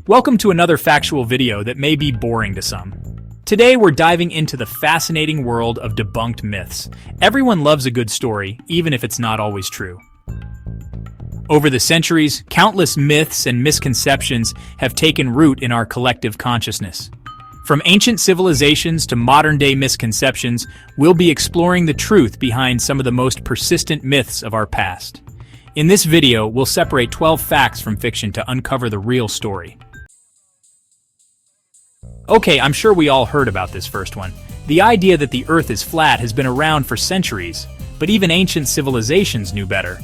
Welcome to another factual video that may be boring to some. Today we're diving into the fascinating world of debunked myths. Everyone loves a good story, even if it's not always true. Over the centuries, countless myths and misconceptions have taken root in our collective consciousness. From ancient civilizations to modern-day misconceptions, we'll be exploring the truth behind some of the most persistent myths of our past. In this video, we'll separate 12 facts from fiction to uncover the real story. Okay, I'm sure we all heard about this first one. The idea that the Earth is flat has been around for centuries, but even ancient civilizations knew better.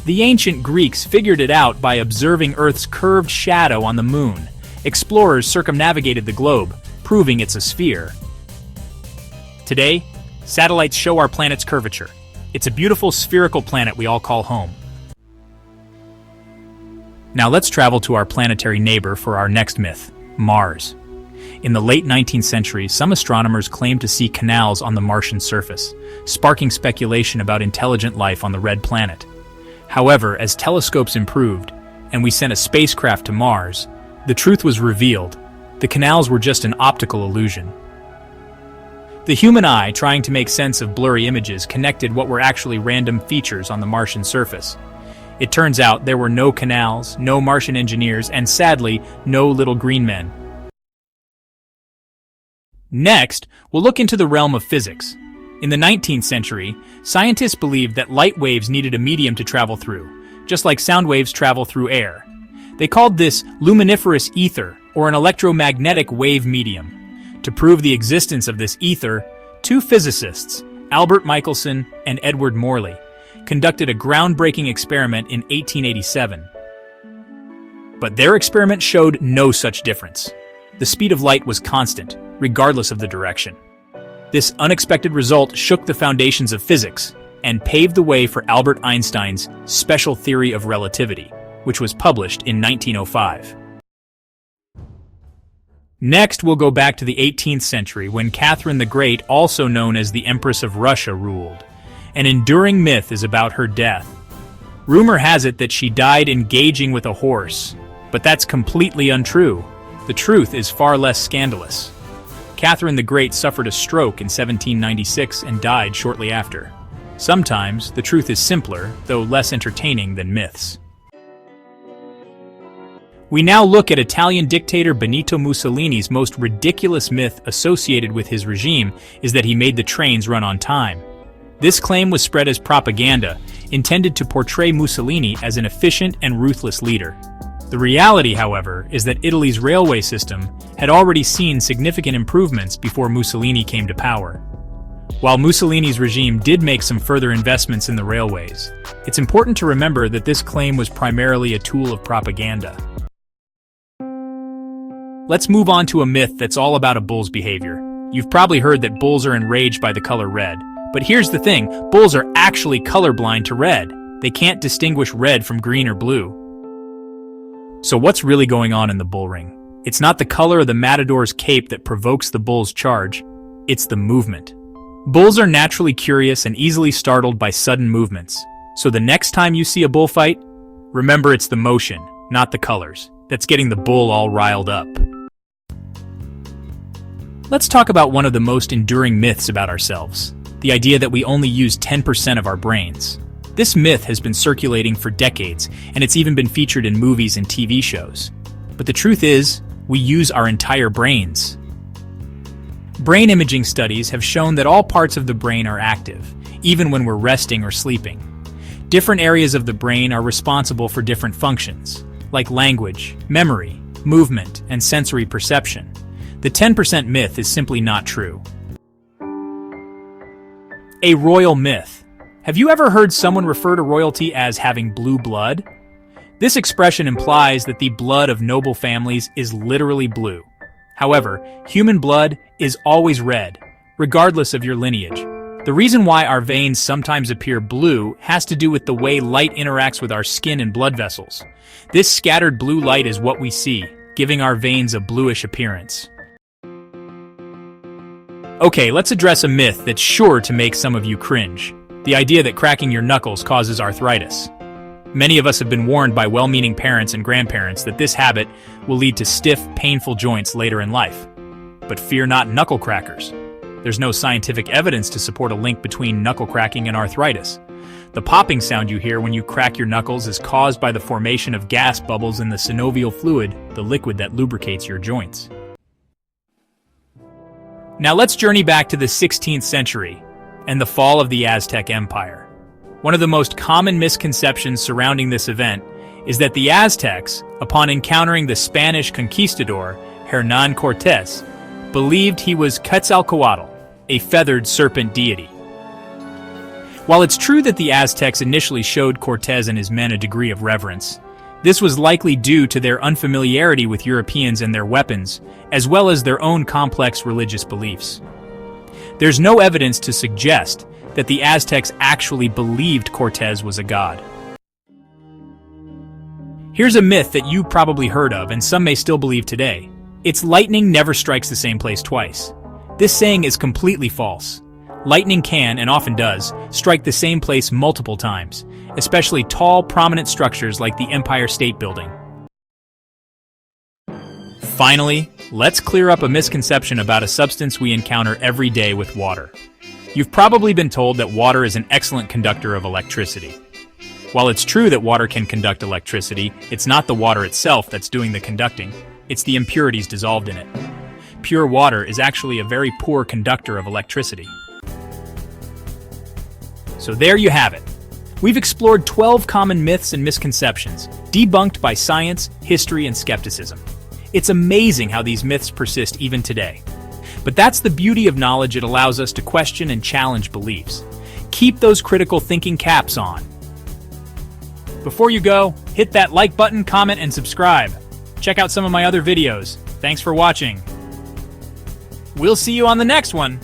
The ancient Greeks figured it out by observing Earth's curved shadow on the moon. Explorers circumnavigated the globe, proving it's a sphere. Today, satellites show our planet's curvature. It's a beautiful spherical planet we all call home. Now let's travel to our planetary neighbor for our next myth, Mars. In the late 19th century, some astronomers claimed to see canals on the Martian surface, sparking speculation about intelligent life on the red planet. However, as telescopes improved, and we sent a spacecraft to Mars, the truth was revealed. The canals were just an optical illusion. The human eye, trying to make sense of blurry images, connected what were actually random features on the Martian surface. It turns out there were no canals, no Martian engineers, and sadly, no little green men. Next, we'll look into the realm of physics. In the 19th century, scientists believed that light waves needed a medium to travel through, just like sound waves travel through air. They called this luminiferous ether, or an electromagnetic wave medium. To prove the existence of this ether, two physicists, Albert Michelson and Edward Morley, conducted a groundbreaking experiment in 1887. But their experiment showed no such difference. The speed of light was constant, regardless of the direction. This unexpected result shook the foundations of physics and paved the way for Albert Einstein's special theory of relativity, which was published in 1905. Next, we'll go back to the 18th century when Catherine the Great, also known as the Empress of Russia, ruled. An enduring myth is about her death. Rumor has it that she died engaging with a horse, but that's completely untrue. The truth is far less scandalous. Catherine the Great suffered a stroke in 1796 and died shortly after. Sometimes, the truth is simpler, though less entertaining than myths. We now look at Italian dictator Benito Mussolini's most ridiculous myth associated with his regime is that he made the trains run on time. This claim was spread as propaganda, intended to portray Mussolini as an efficient and ruthless leader. The reality, however, is that Italy's railway system had already seen significant improvements before Mussolini came to power. While Mussolini's regime did make some further investments in the railways, it's important to remember that this claim was primarily a tool of propaganda. Let's move on to a myth that's all about a bull's behavior. You've probably heard that bulls are enraged by the color red. But here's the thing, bulls are actually colorblind to red. They can't distinguish red from green or blue. So what's really going on in the bull ring? It's not the color of the matador's cape that provokes the bull's charge, it's the movement. Bulls are naturally curious and easily startled by sudden movements. So the next time you see a bullfight, remember it's the motion, not the colors, that's getting the bull all riled up. Let's talk about one of the most enduring myths about ourselves. The idea that we only use 10% of our brains. This myth has been circulating for decades, and it's even been featured in movies and TV shows. But the truth is, we use our entire brains. Brain imaging studies have shown that all parts of the brain are active, even when we're resting or sleeping. Different areas of the brain are responsible for different functions, like language, memory, movement, and sensory perception. The 10% myth is simply not true. A royal myth. Have you ever heard someone refer to royalty as having blue blood? This expression implies that the blood of noble families is literally blue. However, human blood is always red, regardless of your lineage. The reason why our veins sometimes appear blue has to do with the way light interacts with our skin and blood vessels. This scattered blue light is what we see, giving our veins a bluish appearance. Okay, let's address a myth that's sure to make some of you cringe. The idea that cracking your knuckles causes arthritis. Many of us have been warned by well-meaning parents and grandparents that this habit will lead to stiff, painful joints later in life. But fear not knuckle crackers. There's no scientific evidence to support a link between knuckle cracking and arthritis. The popping sound you hear when you crack your knuckles is caused by the formation of gas bubbles in the synovial fluid, the liquid that lubricates your joints. Now let's journey back to the 16th century and the fall of the Aztec Empire. One of the most common misconceptions surrounding this event is that the Aztecs, upon encountering the Spanish conquistador Hernán Cortés, believed he was Quetzalcoatl, a feathered serpent deity. While it's true that the Aztecs initially showed Cortés and his men a degree of reverence, this was likely due to their unfamiliarity with Europeans and their weapons, as well as their own complex religious beliefs. There's no evidence to suggest that the Aztecs actually believed Cortés was a god. Here's a myth that you probably heard of and some may still believe today. It's lightning never strikes the same place twice. This saying is completely false. Lightning can, and often does, strike the same place multiple times, especially tall, prominent structures like the Empire State Building. Finally, let's clear up a misconception about a substance we encounter every day with water. You've probably been told that water is an excellent conductor of electricity. While it's true that water can conduct electricity, it's not the water itself that's doing the conducting. It's the impurities dissolved in it. Pure water is actually a very poor conductor of electricity. So there you have it. We've explored 12 common myths and misconceptions, debunked by science, history, and skepticism. It's amazing how these myths persist even today. But that's the beauty of knowledge. It allows us to question and challenge beliefs. Keep those critical thinking caps on. Before you go, hit that like button, comment, and subscribe. Check out some of my other videos. Thanks for watching. We'll see you on the next one.